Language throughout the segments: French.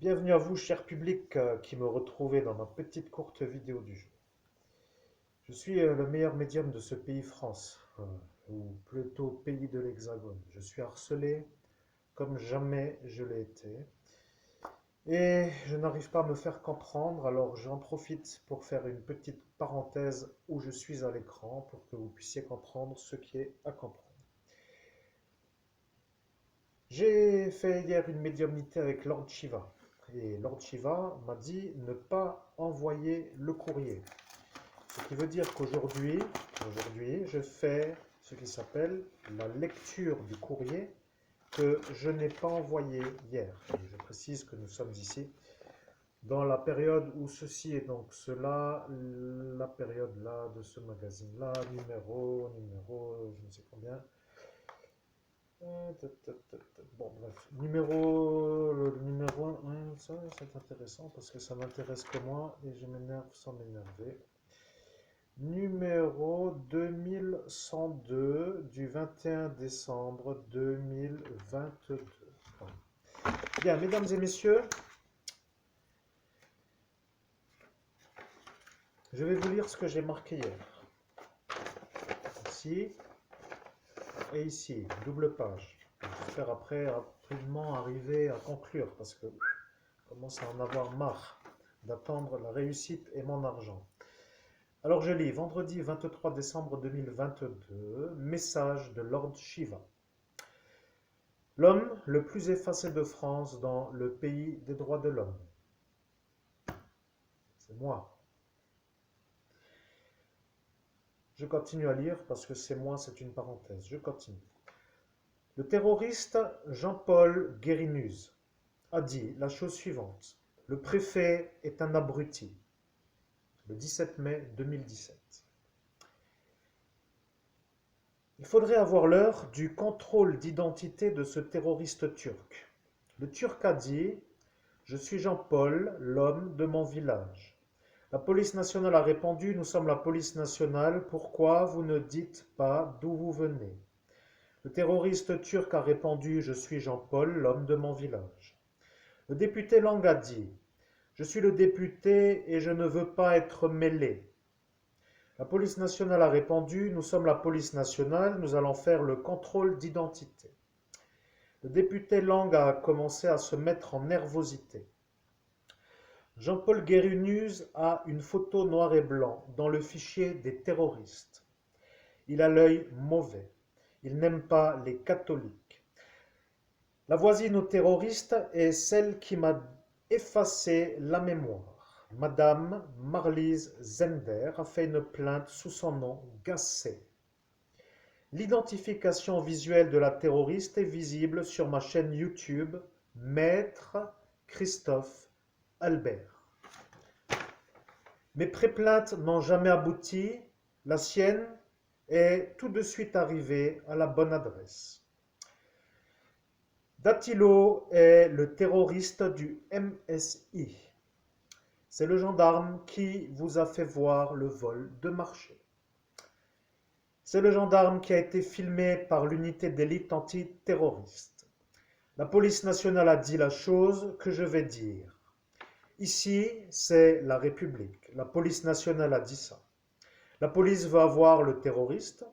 Bienvenue à vous, cher public, qui me retrouvez dans ma petite courte vidéo du jour. Je suis le meilleur médium de ce pays France, ou plutôt pays de l'Hexagone. Je suis harcelé comme jamais je l'ai été, et je n'arrive pas à me faire comprendre, alors j'en profite pour faire une petite parenthèse où je suis à l'écran pour que vous puissiez comprendre ce qui est à comprendre. J'ai fait hier une médiumnité avec Lord Shiva, et Lord Shiva m'a dit ne pas envoyer le courrier. Ce qui veut dire qu'aujourd'hui, je fais ce qui s'appelle la lecture du courrier que je n'ai pas envoyé hier. Et je précise que nous sommes ici dans la période où ceci est donc cela, la période là de ce magazine-là, numéro, je ne sais combien. Bon, bref, le numéro 1, ça c'est intéressant parce que ça m'intéresse que moi et je m'énerve sans m'énerver. Numéro 2102 du 21 décembre 2022. Bien, mesdames et messieurs, je vais vous lire ce que j'ai marqué hier. Ici et ici, double page. J'espère après rapidement arriver à conclure parce que je commence à en avoir marre d'attendre la réussite et mon argent. Alors je lis, vendredi 23 décembre 2022, message de Lord Shiva. L'homme le plus effacé de France dans le pays des droits de l'homme. C'est moi. Je continue à lire parce que c'est moi, c'est une parenthèse. Je continue. Le terroriste Jean-Paul Guérinus a dit la chose suivante. Le préfet est un abruti. Le 17 mai 2017. Il faudrait avoir l'heure du contrôle d'identité de ce terroriste turc. Le Turc a dit « Je suis Jean-Paul, l'homme de mon village ». La police nationale a répondu « Nous sommes la police nationale, pourquoi vous ne dites pas d'où vous venez ?» Le terroriste turc a répondu « Je suis Jean-Paul, l'homme de mon village ». Le député Lang a dit « Je suis le député et je ne veux pas être mêlé ». La police nationale a répondu « Nous sommes la police nationale, nous allons faire le contrôle d'identité ». Le député Lang a commencé à se mettre en nervosité. Jean-Paul Guérinus a une photo noir et blanc dans le fichier des terroristes. Il a l'œil mauvais. Il n'aime pas les catholiques. La voisine aux terroristes est celle qui m'a effacé la mémoire. Madame Marlise Zender a fait une plainte sous son nom Gasset. L'identification visuelle de la terroriste est visible sur ma chaîne YouTube Maître Christophe Albert. Mes pré-plaintes n'ont jamais abouti, la sienne est tout de suite arrivée à la bonne adresse. Dattilo est le terroriste du MSI. C'est le gendarme qui vous a fait voir le vol de marché. C'est le gendarme qui a été filmé par l'unité d'élite antiterroriste. La police nationale a dit la chose que je vais dire. Ici, c'est la République. La police nationale a dit ça. La police veut avoir le terroriste.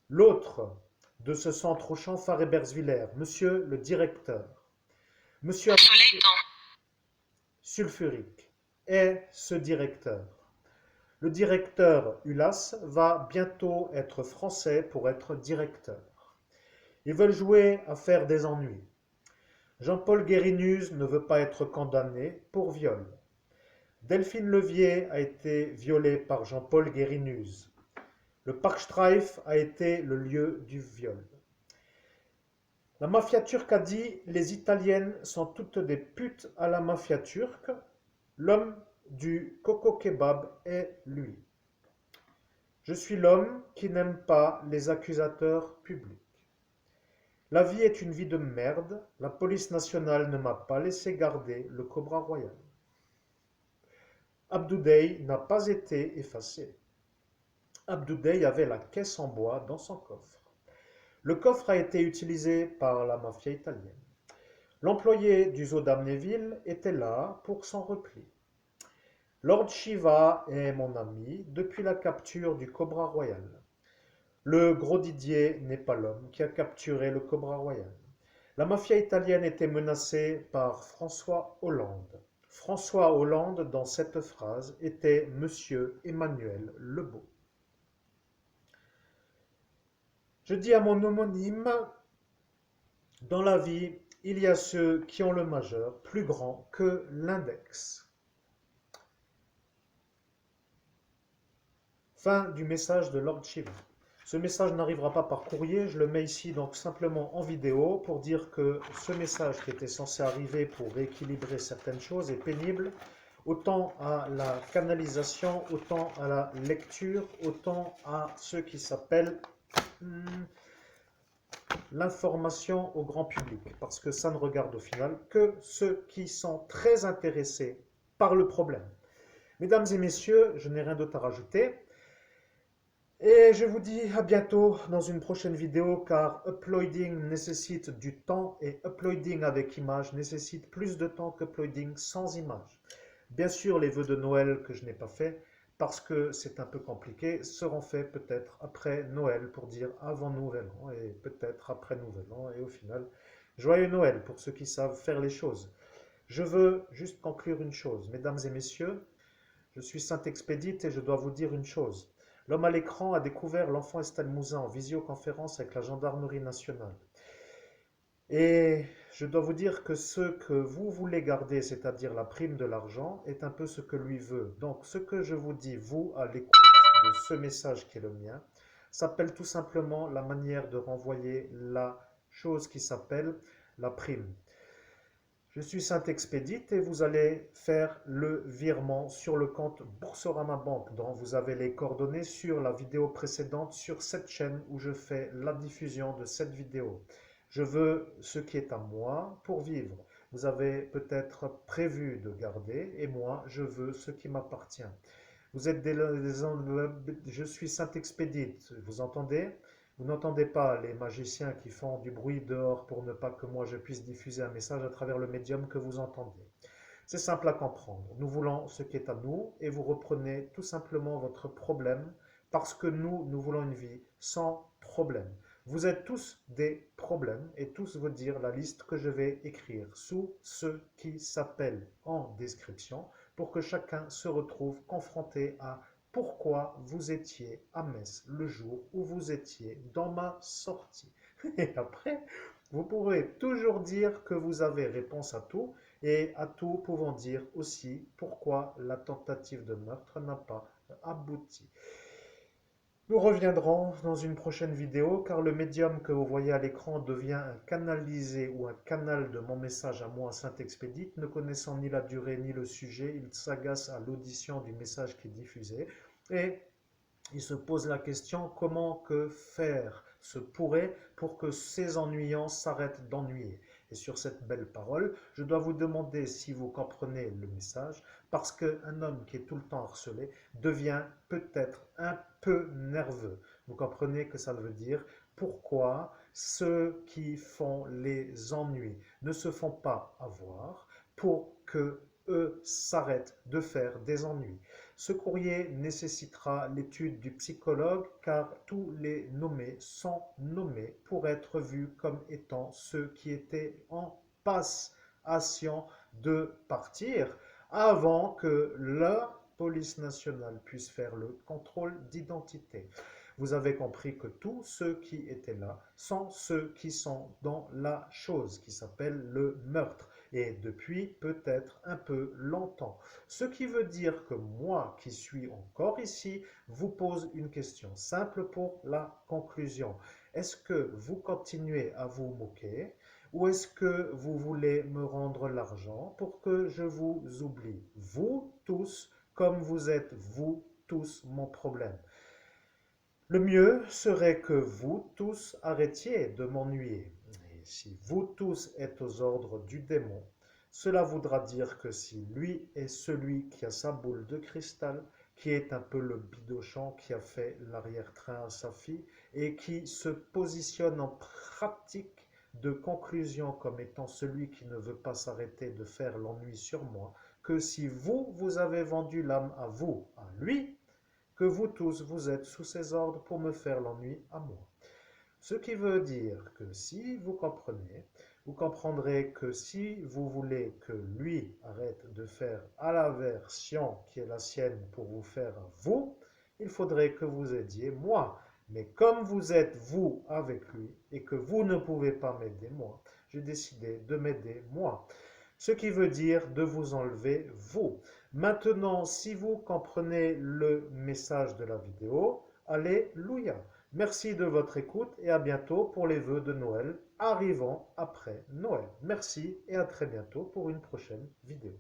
L'autre de ce centre Auchan Faré-Bersviller, monsieur le directeur, monsieur sulfurique, est ce directeur. Le directeur Ulas va bientôt être français pour être directeur. Ils veulent jouer à faire des ennuis. Jean-Paul Guérinus ne veut pas être condamné pour viol. Delphine Levier a été violée par Jean-Paul Guérinus. Le Parkstreif a été le lieu du viol. La mafia turque a dit « Les Italiennes sont toutes des putes à la mafia turque. L'homme du coco kebab est lui. Je suis l'homme qui n'aime pas les accusateurs publics. La vie est une vie de merde. La police nationale ne m'a pas laissé garder le Cobra Royal. Abdoudey n'a pas été effacé. Abdoudey avait la caisse en bois dans son coffre. Le coffre a été utilisé par la mafia italienne. L'employé du zoo d'Amnéville était là pour son repli. Lord Shiva est mon ami depuis la capture du Cobra Royal. Le gros Didier n'est pas l'homme qui a capturé le Cobra Royal. La mafia italienne était menacée par François Hollande. François Hollande, dans cette phrase, était Monsieur Emmanuel Lebeau. Je dis à mon homonyme, dans la vie, il y a ceux qui ont le majeur plus grand que l'index. Fin du message de Lord Shiva. Ce message n'arrivera pas par courrier, je le mets ici donc simplement en vidéo pour dire que ce message qui était censé arriver pour rééquilibrer certaines choses est pénible, autant à la canalisation, autant à la lecture, autant à ce qui s'appelle l'information au grand public, parce que ça ne regarde au final que ceux qui sont très intéressés par le problème. Mesdames et messieurs, je n'ai rien d'autre à rajouter. Et je vous dis à bientôt dans une prochaine vidéo car uploading nécessite du temps et uploading avec image nécessite plus de temps qu'uploading sans image. Bien sûr, les vœux de Noël que je n'ai pas fait parce que c'est un peu compliqué seront faits peut-être après Noël pour dire avant Nouvel An et peut-être après Nouvel An et au final, joyeux Noël pour ceux qui savent faire les choses. Je veux juste conclure une chose, mesdames et messieurs, je suis Saint-Expédite et je dois vous dire une chose. L'homme à l'écran a découvert l'enfant Estelle Mouzin en visioconférence avec la gendarmerie nationale. Et je dois vous dire que ce que vous voulez garder, c'est-à-dire la prime de l'argent, est un peu ce que lui veut. Donc ce que je vous dis, vous, à l'écoute de ce message qui est le mien, s'appelle tout simplement la manière de renvoyer la chose qui s'appelle la prime. Je suis Saint-Expédite et vous allez faire le virement sur le compte Boursorama Banque dont vous avez les coordonnées sur la vidéo précédente sur cette chaîne où je fais la diffusion de cette vidéo. Je veux ce qui est à moi pour vivre. Vous avez peut-être prévu de garder et moi je veux ce qui m'appartient. Vous êtes je suis Saint-Expédite, vous entendez? Vous n'entendez pas les magiciens qui font du bruit dehors pour ne pas que moi je puisse diffuser un message à travers le médium que vous entendez. C'est simple à comprendre. Nous voulons ce qui est à nous et vous reprenez tout simplement votre problème parce que nous voulons une vie sans problème. Vous êtes tous des problèmes et tous vous dire la liste que je vais écrire sous ce qui s'appelle en description pour que chacun se retrouve confronté à pourquoi vous étiez à Metz le jour où vous étiez dans ma sortie. Et après, vous pourrez toujours dire que vous avez réponse à tout et à tout pouvant dire aussi pourquoi la tentative de meurtre n'a pas abouti. Nous reviendrons dans une prochaine vidéo car le médium que vous voyez à l'écran devient un canalisé ou un canal de mon message à moi, Saint-Expédite. Ne connaissant ni la durée ni le sujet, il s'agace à l'audition du message qui est diffusé et il se pose la question comment que faire se pourrait pour que ces ennuyants s'arrêtent d'ennuyer. Et sur cette belle parole, je dois vous demander si vous comprenez le message, parce qu'un homme qui est tout le temps harcelé devient peut-être un peu nerveux. Vous comprenez que ça veut dire pourquoi ceux qui font les ennuis ne se font pas avoir pour que eux s'arrêtent de faire des ennuis. Ce courrier nécessitera l'étude du psychologue car tous les nommés sont nommés pour être vus comme étant ceux qui étaient en passation de partir avant que la police nationale puisse faire le contrôle d'identité. Vous avez compris que tous ceux qui étaient là sont ceux qui sont dans la chose qui s'appelle le meurtre et depuis peut-être un peu longtemps. Ce qui veut dire que moi qui suis encore ici vous pose une question simple pour la conclusion. Est-ce que vous continuez à vous moquer ou est-ce que vous voulez me rendre l'argent pour que je vous oublie? Vous tous, comme vous êtes vous tous mon problème. Le mieux serait que vous tous arrêtiez de m'ennuyer. Et si vous tous êtes aux ordres du démon, cela voudra dire que si lui est celui qui a sa boule de cristal, qui est un peu le bidochon qui a fait l'arrière-train à sa fille et qui se positionne en pratique de conclusion comme étant celui qui ne veut pas s'arrêter de faire l'ennui sur moi, que si vous, vous avez vendu l'âme à vous, à lui, que vous tous, vous êtes sous ses ordres pour me faire l'ennui à moi. Ce qui veut dire que si vous comprenez, vous comprendrez que si vous voulez que lui arrête de faire à la version qui est la sienne pour vous faire à vous, il faudrait que vous aidiez moi. Mais comme vous êtes vous avec lui et que vous ne pouvez pas m'aider moi, j'ai décidé de m'aider moi. Ce qui veut dire de vous enlever vous. Maintenant, si vous comprenez le message de la vidéo, alléluia. Merci de votre écoute et à bientôt pour les vœux de Noël arrivant après Noël. Merci et à très bientôt pour une prochaine vidéo.